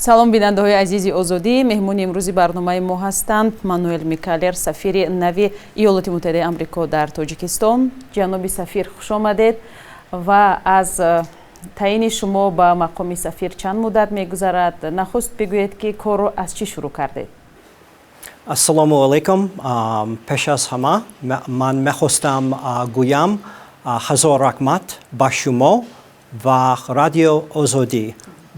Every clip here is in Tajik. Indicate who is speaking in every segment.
Speaker 1: салом бинандаҳои азизи озодӣ, меҳмони имрӯзи барномаи мо ҳастанд Мануэл Микаллер, сафири нави Иёлоти Муттаҳидаи Амрико дар Тоҷикистон. ҷаноби сафир, хуш омадед ва аз таъини шумо ба мақоми сафир чанд муддат мегузарад? Нахуст бигӯед ки корро аз чӣ шурӯъ кардед?
Speaker 2: Ассалому алайкум. Пеш аз ҳама ман мехостам гӯям ҳазор раҳмат ба шумо ва Радиои Озодӣ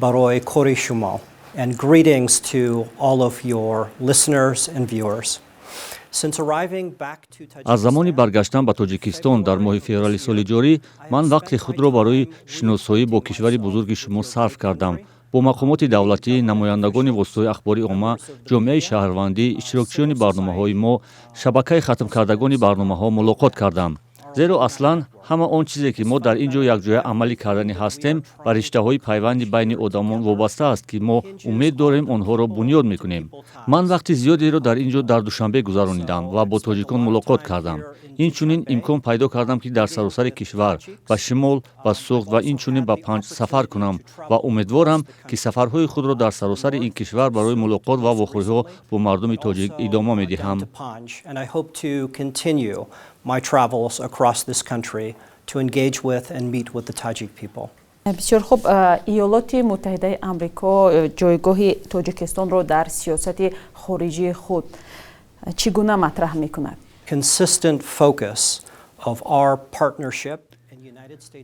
Speaker 2: барои кори шумо. And greetings to all of your listeners and viewers. Since arriving back to Tajikistan,
Speaker 3: аз замони баргаштан ба Тоҷикистон дар моҳи феврали соли ҷорӣ, ман вақти худро барои шиносоӣ бо кишвари бузурги шумо сарф кардам. бо мақомоти давлатӣ, намояндагони воситаҳои ахбори омма, ҷомеаи шаҳрвандӣ, иштирокчиёни барномаҳои мо, шабакаи хатмкардагони барномаҳо мулоқот кардам. зеро аслан ҳама он чизе ки мо дар ин ҷо якҷоя амалӣ кардани ҳастем ба риштаҳои пайванди байни одамон вобаста аст ки мо умед дорем онҳоро бунёд мекунем. ман вақти зиёдеро дар ин ҷо дар Душанбе гузаронидам ва бо тоҷикон мулоқот кардам. инчунин имкон пайдо кардам ки дар саросари кишвар ба шимол, ба суғд ва инчунин ба Панҷ сафар кунам ва умедворам ки сафарҳои худро дар саросари ин кишвар барои мулоқот ва вохӯриҳо бо мардуми тоҷик идома медиҳам.
Speaker 2: My travels across this country to engage with and meet with the Tajik people.
Speaker 1: бисёр хуб. Иёлоти Муттаҳидаи Амрико ҷойгоҳи Тоҷикистонро дар сиёсати хориҷии худ чӣ гуна матраҳ мекунад?
Speaker 2: Consistent focus of our partnership.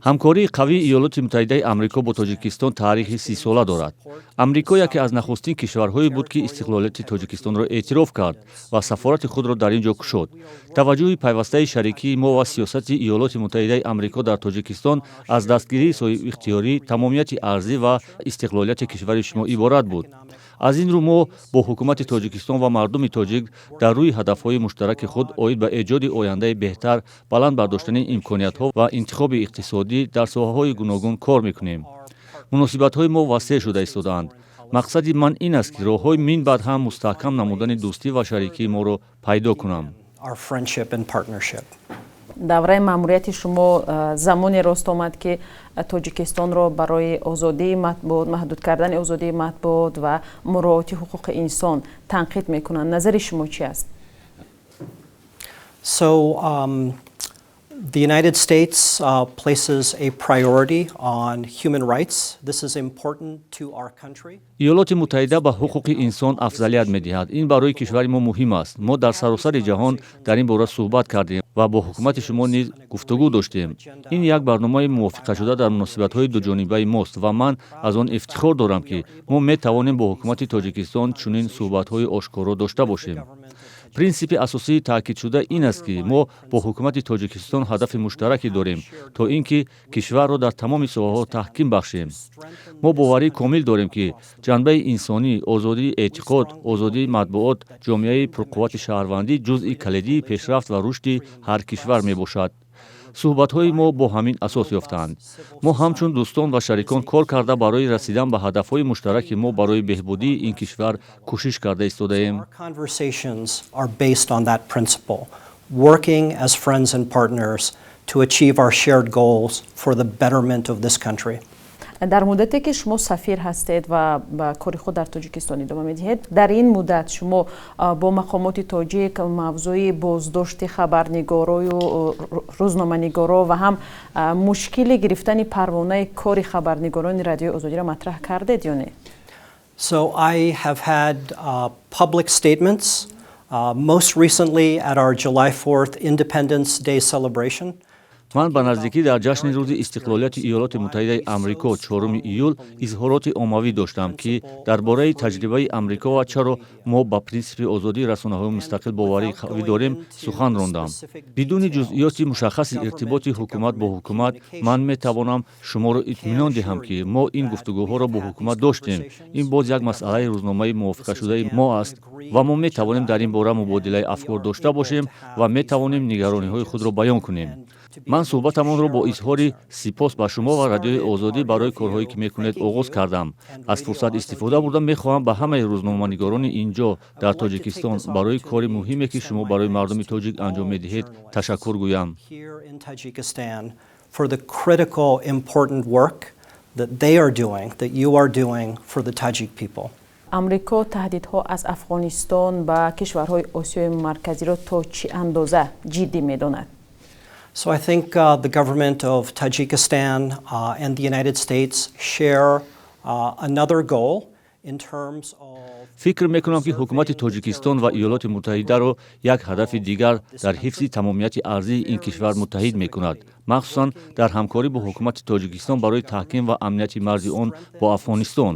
Speaker 3: ҳамкории қавии Иёлоти Муттаҳидаи Амрико бо Тоҷикистон таърихи 30 сола дорад. Амрико яке аз нахустин кишварҳое буд ки истиқлолияти Тоҷикистонро эътироф кард ва сафорати худро дар ин ҷо кушод. таваҷҷӯҳи пайвастаи шарикии мо ва сиёсати Иёлоти Муттаҳидаи Амрико дар Тоҷикистон аз дастгирии соҳибихтиёрӣ, тамомияти арзӣ ва истиқлолияти кишвари шумо иборат буд. аз ин рӯ мо бо ҳукумати Тоҷикистон ва мардуми тоҷик дар рӯи ҳадафҳои муштараки худ оид ба эҷоди ояндаи беҳтар, баланд бардоштани имкониятҳо ва интихоби иқтисодӣ дар соҳаҳои гуногун кор мекунем. муносибатҳои мо васеъ шуда истодаанд. мақсади ман ин аст ки роҳҳои мин баъд ҳам мустаҳкам намудани дӯстӣ ва шарикии моро пайдо кунам.
Speaker 1: давраи маъмурияти шумо замоне рост омад ки Тоҷикистонро барои озодии матбуот, маҳдуд кардани озодии матбуот ва муроати ҳуқуқи инсон танқид мекунанд. назари шумо чӣ аст?
Speaker 2: The United States places a priority on human rights. This is important to our country.
Speaker 3: иёлоти муттаҳида ба ҳуқуқи инсон афзалият медиҳад. ин барои кишвари мо муҳим аст. мо дар саросари ҷаҳон дар ин бора суҳбат кардем ва бо ҳукумати шумо низ гуфтугӯ доштем. ин як барномаи мувофиқашуда дар муносибатҳои дуҷонибаи мост ва ман аз он ифтихор дорам ки мо метавонем бо ҳукумати Тоҷикистон чунин суҳбатҳои ошкоро дошта бошем. принсипи асосии таъкидшуда ин аст ки мо бо ҳукумати Тоҷикистон ҳадафи муштараке дорем то ин ки кишварро дар тамоми соҳаҳо таҳким бахшем. мо боварӣ комил дорем ки ҷанбаи инсонӣ, озодии эътиқод, озодии матбуот, ҷомеаи пурқуввати шаҳрвандӣ ҷузъи калидии пешрафт ва рушди ҳар кишвар мебошад. суҳбатҳои мо бо ҳамин асос ёфтаанд. мо ҳамчун дӯстон ва шарикон кор карда барои расидан ба ҳадафҳои муштараки мо барои беҳбудии ин кишвар кӯшиш карда истодаем.
Speaker 2: Working as friends and partners to achieve our shared goals for the betterment of this country.
Speaker 1: дар муддате ки шумо сафир ҳастед ва ба кори худ дар Тоҷикистон идома медиҳед, дар ин муддат шумо бо мақомоти тоҷик мавзӯи боздошти хабарнигорою рӯзноманигоро ва ҳам мушкили гирифтани парвонаи кори хабарнигорони Радиои Озодиро матраҳ кардед ё не?
Speaker 2: So I have had public statements most recently at our July 4th Independence Day celebration.
Speaker 3: ман ба наздикӣ дар ҷашни рӯзи истиқлолияти Иёлоти Муттаҳидаи Амрико 4 июл изҳороти оммавӣ доштам ки дар бораи таҷрибаи Амрико ва чаро мо ба принсипи озодии расонаҳои мустақил боварӣ қавӣ дорем сухан рондам. бидуни ҷузъиёти мушаххаси иртиботи ҳукумат бо ҳукумат, ман метавонам шуморо итминон диҳам ки мо ин гуфтугӯҳоро бо ҳукумат доштем. ин боз як масъалаи рӯзномаи мувофиқашудаи мо аст ва мо метавонем дар ин бора мубодилаи афкор дошта бошем ва метавонем нигарониҳои худро баён кунем. ман суҳбатамонро бо изҳори сипос ба шумо ва Радиои Озодӣ барои корҳое ки мекунед оғоз кардам. аз фурсат истифода бурда мехоҳам ба ҳамаи рӯзноманигорони ин ҷо дар Тоҷикистон барои кори муҳиме ки шумо барои мардуми тоҷик анҷом медиҳед ташаккур гӯям.
Speaker 2: For the critical important work that they are doing, that you are doing for the Tajik people.
Speaker 1: амрико таҳдидҳо аз афғонистон ба кишварҳои осиёи марказиро то чӣ андоза ҷиддӣ медонад?
Speaker 2: So I think the government of Tajikistan and the United States share another goal in terms of
Speaker 3: фикр мекунам ки ҳукумати тоҷикистон ва иёлоти муттаҳидаро як ҳадафи дигар дар ҳифзи тамомияти арзии ин кишвар муттаҳид мекунад, махсусан дар ҳамкорӣ бо ҳукумати тоҷикистон барои таҳким ва амнияти марзи он бо афғонистон.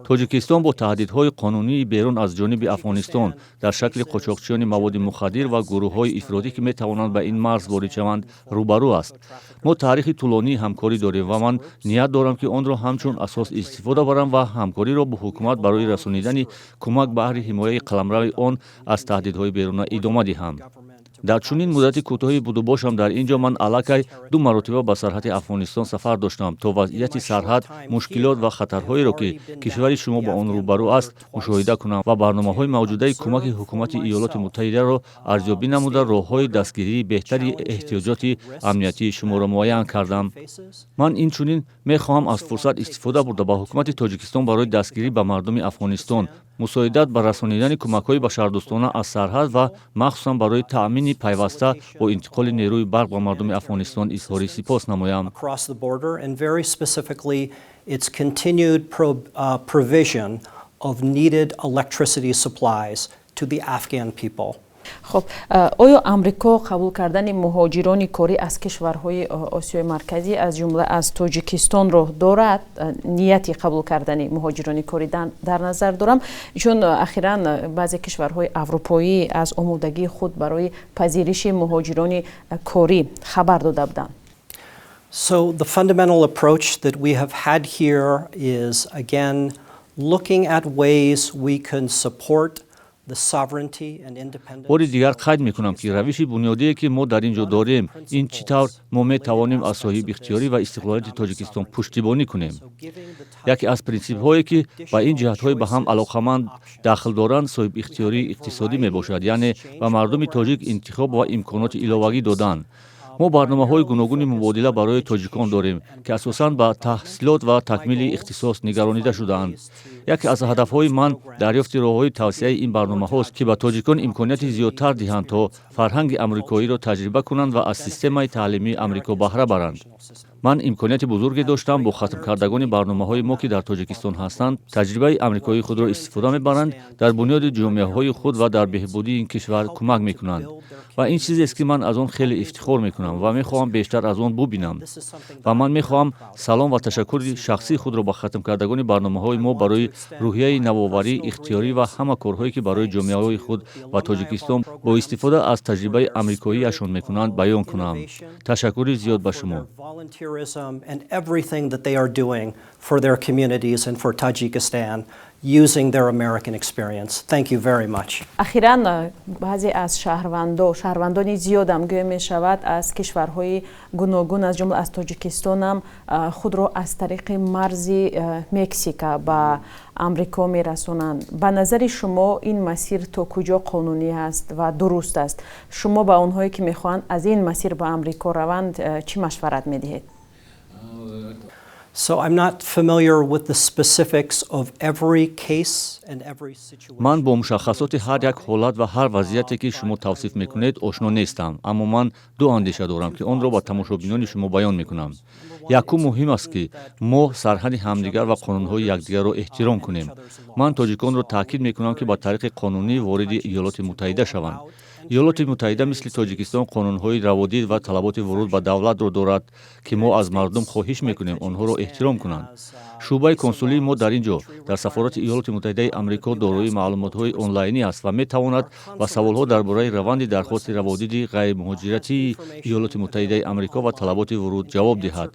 Speaker 3: тоҷикистон бо таҳдидҳои қонунии берун аз ҷониби афғонистон дар шакли қочоқчиёни маводи мухаддир ва гурӯҳҳои ифродӣ ки метавонанд ба ин марз ворид шаванд рӯбарӯ аст. мо таърихи тӯлонии ҳамкорӣ дорем ва ман ният дорам ки онро ҳамчун асос истифода барам ва ҳамкориро бо ҳукумат барои расонидани кӯмак баҳри ҳимояи қаламрави он аз таҳдидҳои беруна идома диҳам. дар чунин муддати кӯтоҳи буду бошам дар ин ҷо ман аллакай 2 маротиба ба сарҳади афғонистон сафар доштам то вазъияти сарҳад, мушкилот ва хатарҳоеро ки кишвари шумо ба он рӯбарӯ аст мушоҳида кунам ва барномаҳои мавҷудаи кӯмаки ҳукумати иёлоти муттаҳидаро арзёбӣ намуда роҳҳои дастгирии беҳтари эҳтиёҷоти амниятии шуморо муайян кардам. ман инчунин мехоҳам аз фурсат истифода бурда ба ҳукумати тоҷикистон барои дастгирӣ ба мардуми афғонистон, мусоидат ба расонидани кӯмакҳои башардӯстона аз сарҳад ва махсусан барои таъмини пайваста бо интиқоли нерӯи барқ ба мардуми афғонистон изҳори сипос намоям.
Speaker 2: Its continued provision of needed electricity supplies to the Afghan people.
Speaker 1: خب آیا آمریکا قبول کردن مهاجران کاری از کشورهای آسیای مرکزی از جمله از تاجیکستان رو دارد؟ نیتی قبول کردن مهاجران کاری در نظر دارم، چون اخیراً بعضی کشورهای اروپایی از آمادگی خود برای پذیرش مهاجران کاری خبر داده بودند.
Speaker 2: So the fundamental approach that we have had here is again looking at ways we can support
Speaker 3: باری دیگر قید میکنم که روش بنیادی که ما در اینجا داریم این چطور ما میتوانیم از صاحب اختیاری و استقلالیت تاجیکستان پشتیبانی کنیم. یکی از پرینسیپ هایی که با این جهت های به هم علاقمند داخل دارند صاحب اختیاری اقتصادی میباشد، یعنی به مردم تاجیک انتخاب و امکانات علاوه‌ای دادن. ما برنامه‌های گوناگون مبادله برای تاجیکان داریم که اساساً با تحصیلات و تکمیل اختصاص نگرانیده شده‌اند. یکی از هدف‌های من دریافت راه‌های توسعه این برنامه‌هاست که به تاجیکان امکانات زیادتر دهند تا فرهنگ آمریکایی را تجربه کنند و از سیستم تعلیمی آمریکا بهره برند. من امکانات بزرگی داشتم با ختم کردگان برنامه‌های ما که در تاجیکستان هستند تجربه آمریکایی خود را استفاده می‌برند، در بنیاد جامعه‌های خود و در بهبودی این کشور کمک می‌کنند و این چیزی است که من از آن خیلی افتخار می‌کنم و می‌خواهم بیشتر از آن ببینم و من می‌خواهم سلام و تشکر شخصی خود را با ختم کردگان برنامه‌های ما برای روحیه نوآوری، اختیاری و همه کارهایی که برای جامعه‌های خود و تاجیکستان با استفاده از تجربه آمریکایی‌شان می‌کنند بیان کنم. تشکر زیاد به شما.
Speaker 2: And everything that they are doing for their communities and for Tajikistan using their American experience. Thank you very much.
Speaker 1: اخیراً بعضی از شهروندان زیاد هم گویا می شود از کشورهای گوناگون از جمله از تاجیکستان هم خود را از طریق مرز مکزیک به امریکا می رسونند. به نظر شما این مسیر تا کجا قانونی است و درست است؟ شما به اونهایی که میخوان از این مسیر به امریکا روند چی مشورت میدهید؟
Speaker 2: So I'm not familiar with the specifics of every case and every situation.
Speaker 3: من با مشخصات هر یک حالت و هر وضعیتی که شما توصیف میکنید آشنا نیستم، اما من دو اندیشه دارم که آن را با تماشابینان شما بیان میکنم. یکی مهم است که ما سرحد همدیگر و قانونهای یکدیگر را احترام کنیم. من تاجیکان را تاکید میکنم که با طریق قانونی وارد ایالات متحده شوند. ایالات متحده مثل تاجیکستان قانونهای روادید و طلبات ورود به دولت را دارد که ما از مردم خواهش میکنیم آنها را احترام کنند. شعبه کنسولی ما در اینجا در سفارت ایالات متحده آمریکا دارای معلومات‌های آنلاینی است و میتواند با سوال‌ها درباره روند درخواست روادید غیر مهاجرتی ایالات متحده آمریکا و طلبات ورود جواب دهد.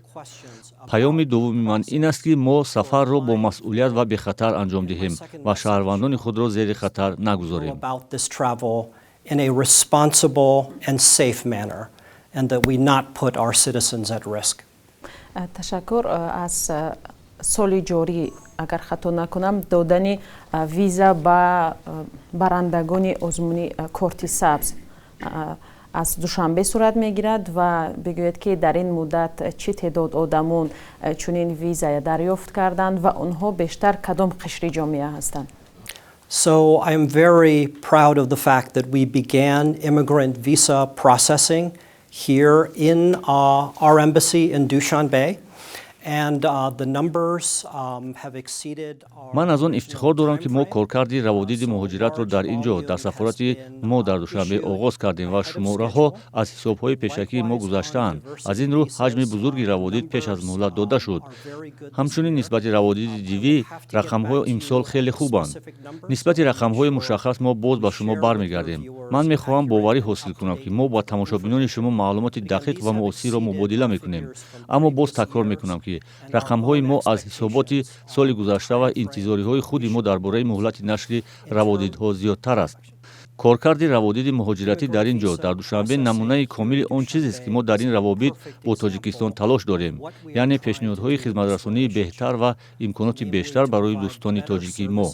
Speaker 3: پیام دوم من این است که ما سفر را با مسئولیت و به خطر انجام دهیم و شهروندان خود را زیر خطر نگذاریم.
Speaker 2: In a responsible and safe manner, and that we not put our citizens at risk.
Speaker 1: تشکر. از سال جاری اگر خطا نکنم دادن ویزا به برندگان آزمون کارت سبز аз душанбе сурат мегирад ва бигӯед ки дар ин муддат чӣ теъдод одамон чунин виза дарёфт карданд ва онҳо бештар кадом қишри ҷомеа ҳастанд?
Speaker 2: So I am very proud of the fact that we began immigrant visa processing here in our embassy in Dushanbe. And the numbers have exceeded our...
Speaker 3: ман аз он ифтихор дорам ки мо коркарди раводиди муҳоҷиратро дар ин ҷо дар сафорати мо дар Душанбе оғоз кардем ва шумораҳо аз ҳисобҳои пешакии мо гузаштаанд. Аз ин рӯ ҳаҷми бузурги раводид пеш аз муҳлат дода шуд. ҳамчунин нисбати раводиди дивӣ рақамҳои имсол хеле хубанд. нисбати рақамҳои мушаххас мо боз ба шумо бармегардем. ман мехоҳам боварӣ ҳосил кунам ки мо ба тамошобинони шумо маълумоти дақиқ ва муосирро мубодила мекунем. аммо боз такрор мекунам ки рақамҳои мо аз ҳисоботи соли гузашта ва интизориҳои худи мо дар бораи муҳлати нашри раводидҳо зиёдтар аст. коркарди раводиди муҳоҷиратӣ дар ин ҷо дар Душанбе намунаи комили он чизест ки мо дар ин равобит бо Тоҷикистон талош дорем, яъне пешниҳодҳои хизматрасонии беҳтар ва имконоти бештар барои дӯстони тоҷикии мо.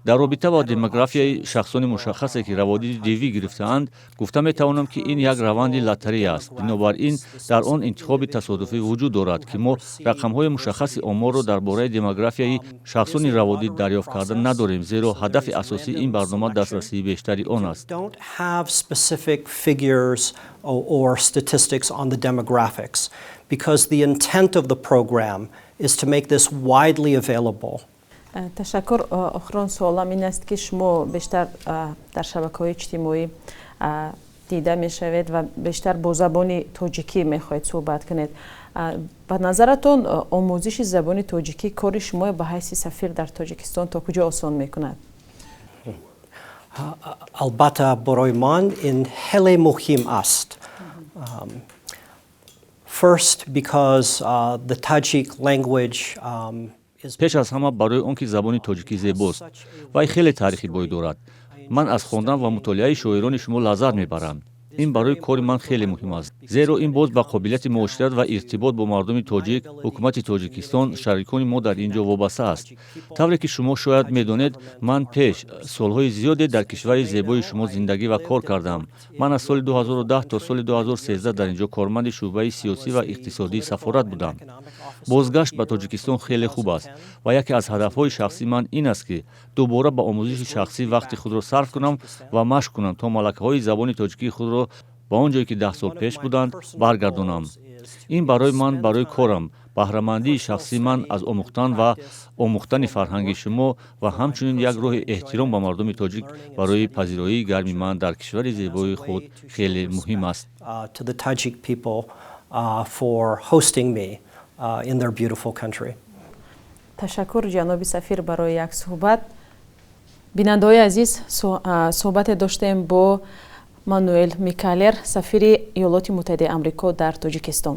Speaker 3: дар робита ба демографияи шахсони мушаххасе ки раводиди дивӣ гирифтаанд, гуфта метавонам ки ин як раванди лотарея аст. бинобар ин дар он интихоби тасодуфӣ вуҷуд дорад ки мо рақамҳои мушаххаси оморро дар бораи демографияи шахсони раводид дарёфт карда надорем, зеро ҳадафи асосии ин барнома дастрасии бештари он аст.
Speaker 2: Don't have specific figures or statistics on the demographics because the intent of the program is to make this widely available.
Speaker 1: ташаккур. охирон суолам ин аст ки шумо бештар дар шабакаҳои иҷтимоӣ дида мешавед ва бештар бо забони тоҷикӣ мехоҳед суҳбат кунед. ба назаратон омӯзиши забони тоҷикӣ кори шумо ба ҳайси сафир дар Тоҷикистон то куҷо осон мекунад?
Speaker 2: Албатта барои ман ин хеле муҳим аст. First because the Tajik language
Speaker 3: пеш аз ҳама барои он ки забони тоҷикӣ зебост вай хеле таърихи бой дорад. ман аз хондан ва мутолиаи шоирони шумо лаззат мебарам. ин барои кори ман хеле муҳим аст, зеро ин боз ба қобилияти муошират ва иртибот бо мардуми тоҷик, ҳукумати Тоҷикистон, шарикони мо дар ин ҷо вобаста аст. тавре ки шумо шояд медонед, ман пеш солҳои зиёде дар кишвари зебои шумо зиндагӣ ва кор кардам. ман аз соли 2010 то соли 2013 дар ин ҷо корманди шӯъбаи сиёсӣ ва иқтисодии сафорат будам. бозгашт ба Тоҷикистон хеле хуб аст ва яке аз ҳадафҳои шахсии ман ин аст ки дубора ба омӯзиши шахсӣ вақти худро сарф кунам ва машқ кунам то малакаҳои забони тоҷикии худро ба он ҷое ки 10 сол пеш буданд баргардонам. ин барои ман барои корам, баҳрамандии шахсии ман аз омӯхтан ва омӯхтани фарҳанги шумо ва ҳамчунин як роҳи эҳтиром ба мардуми тоҷик барои пазироии гарми ман дар кишвари зебои худ хеле муҳим аст.
Speaker 2: To the Tajik people for hosting me in their beautiful country.
Speaker 1: ташаккур ҷаноби сафир барои як суҳбат. бинандаҳои азиз, суҳбате доштем бо Мануэл Микаллер, сафири Иёлоти Муттаҳидаи Амрико дар Тоҷикистон.